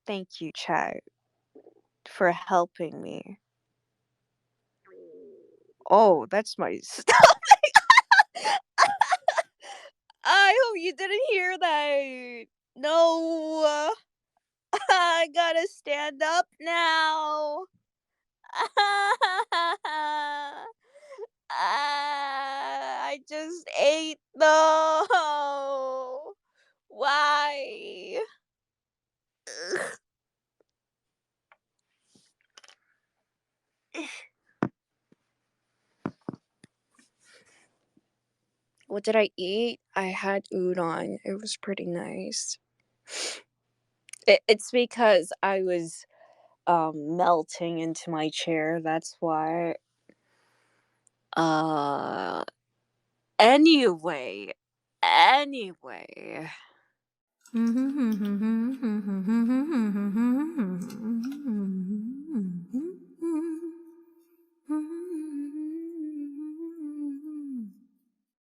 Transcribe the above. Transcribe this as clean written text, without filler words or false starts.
Thank you, chat, for helping me. Oh, that's my stomach. I hope you didn't hear that. No. I gotta stand up now. I just ate though. Why? What did I eat? I had udon. It was pretty nice. It's because I was melting into my chair. That's why. Uh. Anyway. Anyway.